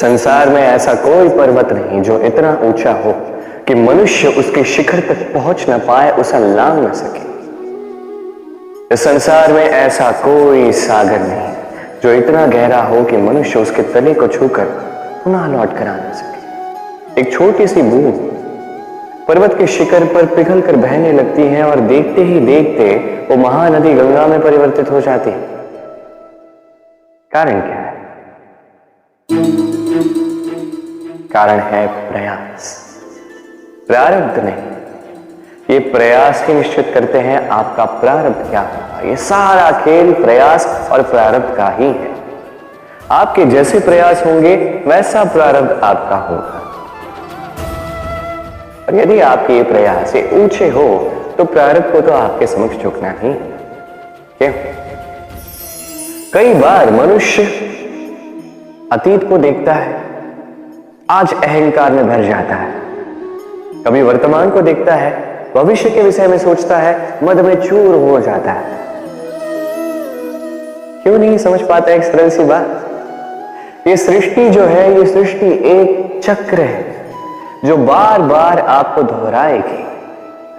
संसार में ऐसा कोई पर्वत नहीं जो इतना ऊंचा हो कि मनुष्य उसके शिखर तक पहुंच न पाए, उसे लांघ न सके। इस संसार में ऐसा कोई सागर नहीं जो इतना गहरा हो कि मनुष्य उसके तले को छूकर पुनः लौट कर आ न सके। एक छोटी सी बूंद पर्वत के शिखर पर पिघल कर बहने लगती है और देखते ही देखते वो महानदी गंगा में परिवर्तित हो जाती है। कारण क्या है? कारण है प्रयास, प्रारब्ध नहीं। ये प्रयास ही निश्चित करते हैं आपका प्रारब्ध क्या होगा। ये सारा खेल प्रयास और प्रारब्ध का ही है। आपके जैसे प्रयास होंगे वैसा प्रारब्ध आपका होगा। और यदि आपके ये प्रयास ऊंचे हो तो प्रारब्ध को तो आपके समक्ष झुकना ही। क्यों? कई बार मनुष्य अतीत को देखता है, आज अहंकार में भर जाता है। कभी वर्तमान को देखता है, भविष्य के विषय में सोचता है, मद में चूर हो जाता है। क्यों नहीं समझ पाता एक सरल सी बात? ये सृष्टि जो है, ये सृष्टि एक चक्र है जो बार बार आपको दोहराएगी,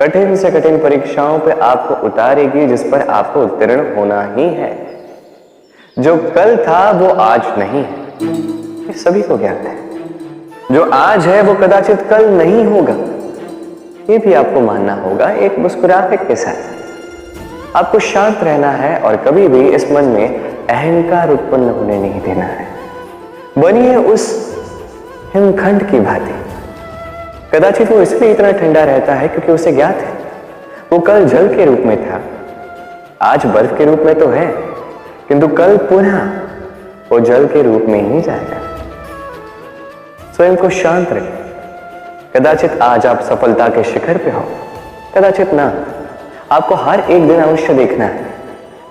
कठिन से कठिन परीक्षाओं पे आपको उतारेगी, जिस पर आपको उत्तीर्ण होना ही है। जो कल था वो आज नहीं है, ये सभी को ज्ञात है। जो आज है वो कदाचित कल नहीं होगा, ये भी आपको मानना होगा। एक मुस्कुराहट के साथ आपको शांत रहना है और कभी भी इस मन में अहंकार उत्पन्न होने नहीं देना है। बनिए उस हिमखंड की भांति। कदाचित वो इसलिए इतना ठंडा रहता है क्योंकि उसे ज्ञात है वो कल जल के रूप में था, आज बर्फ के रूप में तो है, किंतु कल पुनः वो जल के रूप में ही जाएगा। स्वयं को शांत रखें। कदाचित आज आप सफलता के शिखर पे हो, कदाचित ना। आपको हर एक दिन अवश्य देखना है।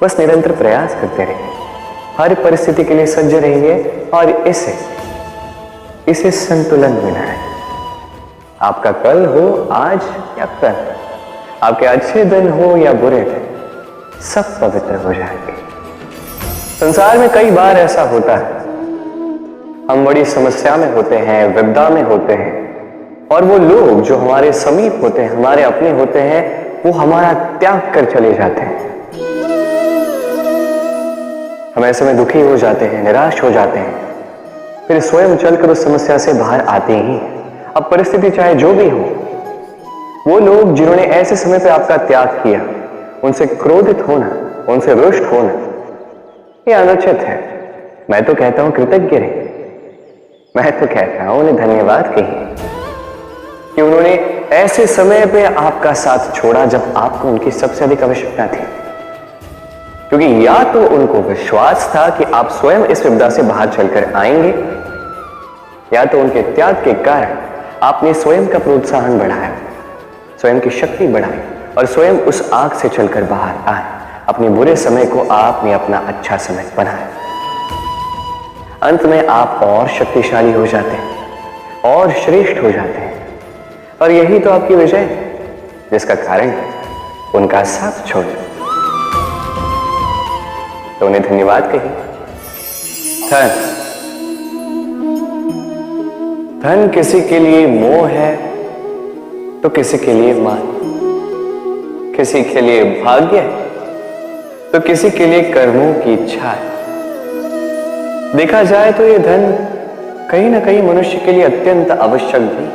बस निरंतर प्रयास करते रहिए, हर परिस्थिति के लिए सज्ज रहिए और इसे संतुलन में लाएं। आपका कल हो आज या कल, आपके अच्छे दिन हो या बुरे दिन, सब पवित्र हो जाएंगे। संसार में कई बार ऐसा होता है, हम बड़ी समस्या में होते हैं, विपदा में होते हैं, और वो लोग जो हमारे समीप होते हैं, हमारे अपने होते हैं, वो हमारा त्याग कर चले जाते हैं। हम ऐसे में दुखी हो जाते हैं, निराश हो जाते हैं, फिर स्वयं चलकर उस समस्या से बाहर आते ही हैं। अब परिस्थिति चाहे जो भी हो, वो लोग जिन्होंने ऐसे समय पे आपका त्याग किया, उनसे क्रोधित होना, उनसे रुष्ट होना, ये अनुचित है। मैं तो कहता हूं कृतज्ञ रहिए। मैं तो कहता हूं उन्हें धन्यवाद कहिए कि उन्होंने ऐसे समय पे आपका साथ छोड़ा जब आपको उनकी सबसे अधिक आवश्यकता थी। क्योंकि या तो उनको विश्वास था कि आप स्वयं इस विपदा से बाहर चलकर आएंगे, या तो उनके त्याग के कारण आपने स्वयं का प्रोत्साहन बढ़ाया, स्वयं की शक्ति बढ़ाई और स्वयं उस आग से चलकर बाहर आए। अपने बुरे समय को आपने अपना अच्छा समय बनाया। अंत में आप और शक्तिशाली हो जाते हैं और श्रेष्ठ हो जाते हैं। और यही तो आपकी विजय है, जिसका कारण है उनका साथ छोड़ना। तो उन्हें धन्यवाद कहिए। धन किसी के लिए मोह है तो किसी के लिए मान, किसी के लिए भाग्य है तो किसी के लिए कर्मों की इच्छा है। देखा जाए तो ये धन कहीं ना कहीं मनुष्य के लिए अत्यंत आवश्यक भी,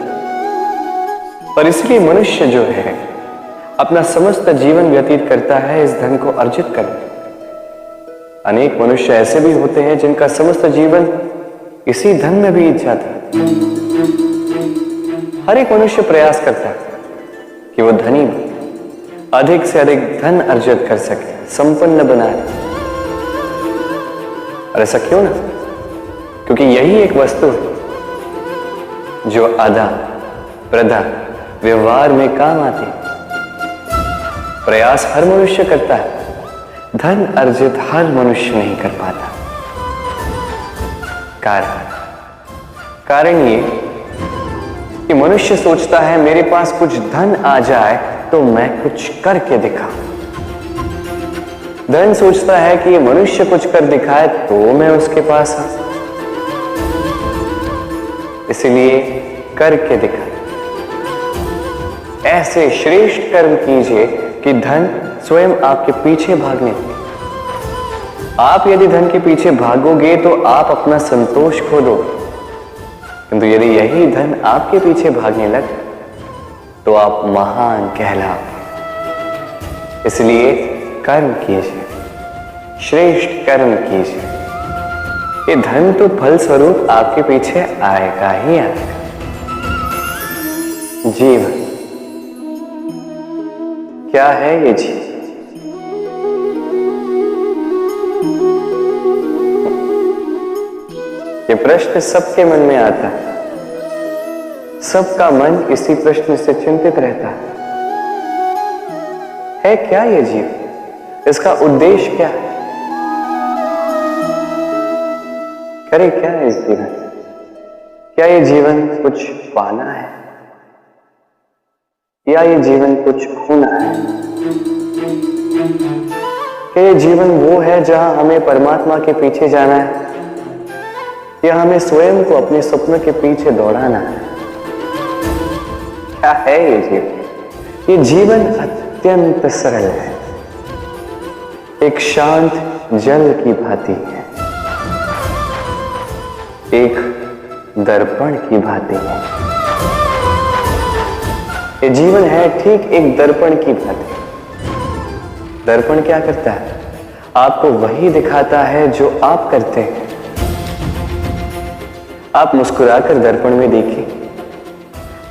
और इसलिए मनुष्य जो है अपना समस्त जीवन व्यतीत करता है इस धन को अर्जित करने। अनेक मनुष्य ऐसे भी होते हैं जिनका समस्त जीवन इसी धन में बीत जाता है। हर एक मनुष्य प्रयास करता है कि वो धनी अधिक से अधिक धन अर्जित कर सके, संपन्न बनाए। और ऐसा क्यों ना? क्योंकि यही एक वस्तु है जो आदान प्रदान व्यवहार में काम आती है। प्रयास हर मनुष्य करता है, धन अर्जित हर मनुष्य नहीं कर पाता। कारण ये कि मनुष्य सोचता है मेरे पास कुछ धन आ जाए तो मैं कुछ करके दिखाऊं। धन सोचता है कि ये मनुष्य कुछ कर दिखाए तो मैं उसके पास आऊं। इसलिए करके दिखा। ऐसे श्रेष्ठ कर्म कीजिए कि धन स्वयं आपके पीछे भागने लगे। आप यदि धन के पीछे भागोगे तो आप अपना संतोष खो दोगे, किंतु यदि यही धन आपके पीछे भागने लगे तो आप महान कहलाओगे। इसलिए कर्म कीजिए, श्रेष्ठ कर्म कीजिए। ये धन तो फल स्वरूप आपके पीछे आएगा ही आएगा। जीवन क्या है ये जीवन? ये प्रश्न सबके मन में आता है। सबका मन इसी प्रश्न से चिंतित रहता है क्या ये जीवन? इसका उद्देश्य क्या है? करे क्या है इस जीवन? क्या ये जीवन कुछ पाना है या ये जीवन कुछ खोना है? क्या ये जीवन वो है जहां हमें परमात्मा के पीछे जाना है या हमें स्वयं को अपने सपनों के पीछे दौड़ाना है? क्या है ये जीवन? ये जीवन अत्यंत सरल है, एक शांत जल की भांति है, एक दर्पण की भांति है। ये जीवन है ठीक एक दर्पण की भांति। दर्पण क्या करता है? आपको वही दिखाता है जो आप करते हैं। आप मुस्कुराकर दर्पण में देखिए,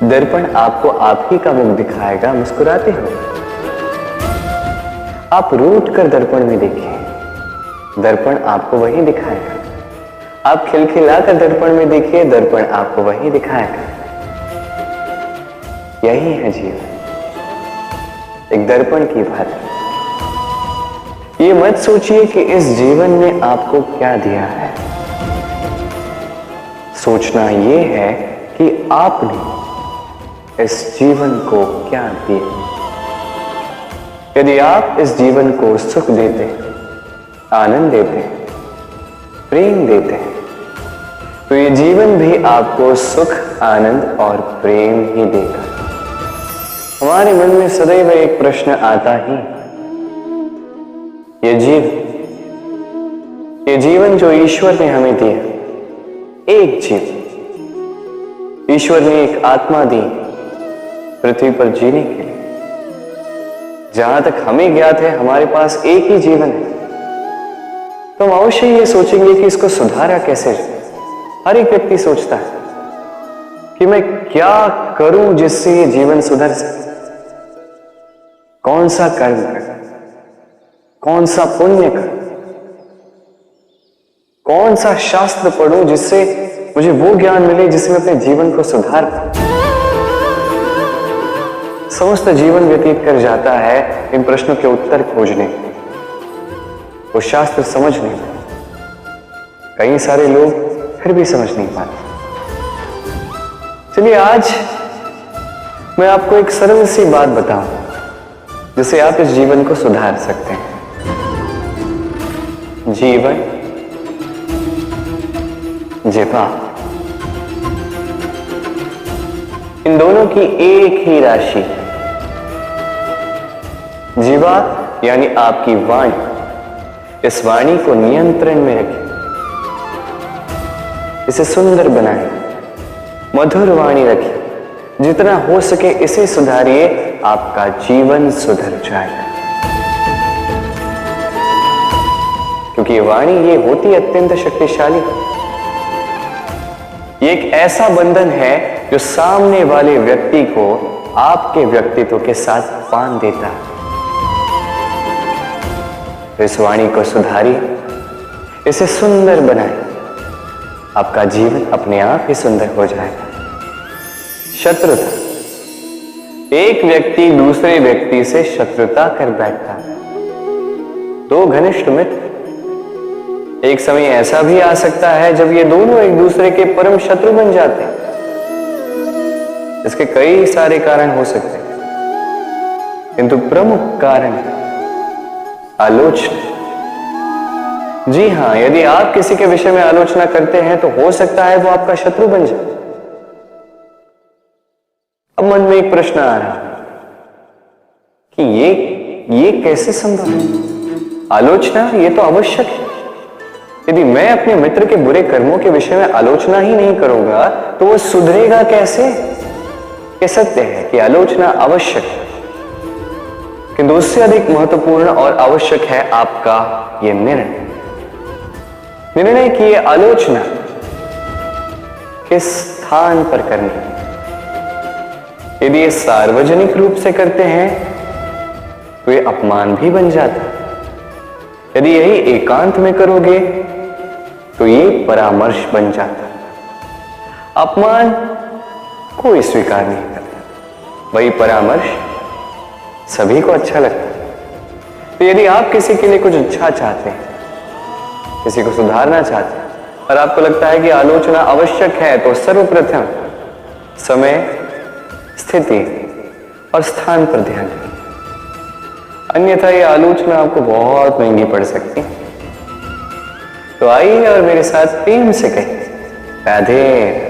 दर्पण आपको आप ही का मुख दिखाएगा, मुस्कुराते हो। आप रूठ कर दर्पण में देखिए, दर्पण आपको वही दिखाएगा। आप खिलखिलाकर दर्पण में देखिए, दर्पण आपको वही दिखाएगा। यही है जीवन, एक दर्पण की भांति। ये मत सोचिए कि इस जीवन ने आपको क्या दिया है। सोचना यह है कि आपने इस जीवन को क्या दिया। यदि आप इस जीवन को सुख देते, आनंद देते, प्रेम देते हैं, तो ये जीवन भी आपको सुख, आनंद और प्रेम ही देगा। हमारे मन में सदैव एक प्रश्न आता ही, ये जीवन जो ईश्वर ने हमें दिया, एक जीवन ईश्वर ने एक आत्मा दी पृथ्वी पर जीने के लिए। जहां तक हमें ज्ञात है हमारे पास एक ही जीवन है, तो हम अवश्य ये सोचेंगे कि इसको सुधारा कैसे जाए। हर एक व्यक्ति सोचता है कि मैं क्या करूं जिससे ये जीवन सुधर सके। कौन सा कर्म करूं, कौन सा पुण्य करूं, कौन सा शास्त्र पढ़ूं जिससे मुझे वो ज्ञान मिले जिससे मैं अपने जीवन को सुधार पाऊं। समस्त जीवन व्यतीत कर जाता है इन प्रश्नों के उत्तर खोजने, वो शास्त्र समझने। कई सारे लोग फिर भी समझ नहीं पाते। चलिए आज मैं आपको एक सरल सी बात बताऊं जिससे आप इस जीवन को सुधार सकते हैं। जीवन, जिह्वा, इन दोनों की एक ही राशि है। जिह्वा यानी आपकी वाणी, इस वाणी को नियंत्रण में रखें, इसे सुंदर बनाएं, मधुर वाणी रखें। जितना हो सके इसे सुधारिए, आपका जीवन सुधर जाएगा। क्योंकि ये वाणी ये होती अत्यंत शक्तिशाली। ये एक ऐसा बंधन है जो सामने वाले व्यक्ति को आपके व्यक्तित्व के साथ बांध देता है। तो इस वाणी को सुधारिए, इसे सुंदर बनाएं, आपका जीवन अपने आप ही सुंदर हो जाएगा। शत्रुता, एक व्यक्ति दूसरे व्यक्ति से शत्रुता कर बैठता है। दो घनिष्ठ मित्र, एक समय ऐसा भी आ सकता है जब ये दोनों एक दूसरे के परम शत्रु बन जाते हैं। इसके कई सारे कारण हो सकते हैं, किंतु प्रमुख कारण आलोचना। जी हां, यदि आप किसी के विषय में आलोचना करते हैं तो हो सकता है वो आपका शत्रु बन जाए। मन में एक प्रश्न आ रहा कि ये कैसे संभव है? आलोचना ये तो आवश्यक है। यदि मैं अपने मित्र के बुरे कर्मों के विषय में आलोचना ही नहीं करूंगा तो वो सुधरेगा कैसे? ये सत्य है कि आलोचना आवश्यक है, किंतु उससे अधिक महत्वपूर्ण और आवश्यक है आपका यह निर्णय कि यह आलोचना किस स्थान पर करनी है। यदि ये सार्वजनिक रूप से करते हैं तो ये अपमान भी बन जाता है। यदि यही एकांत में करोगे तो ये परामर्श बन जाता है। अपमान कोई स्वीकार नहीं करता, वही परामर्श सभी को अच्छा लगता है। तो यदि आप किसी के लिए कुछ अच्छा चाहते हैं, किसी को सुधारना चाहते हैं और आपको लगता है कि आलोचना आवश्यक है, तो सर्वप्रथम समय, स्थिति और स्थान पर ध्यान दें, अन्यथा यह आलोचना आपको बहुत महंगी पड़ सकती है। तो आइए और मेरे साथ प्रेम से कहें, राधे।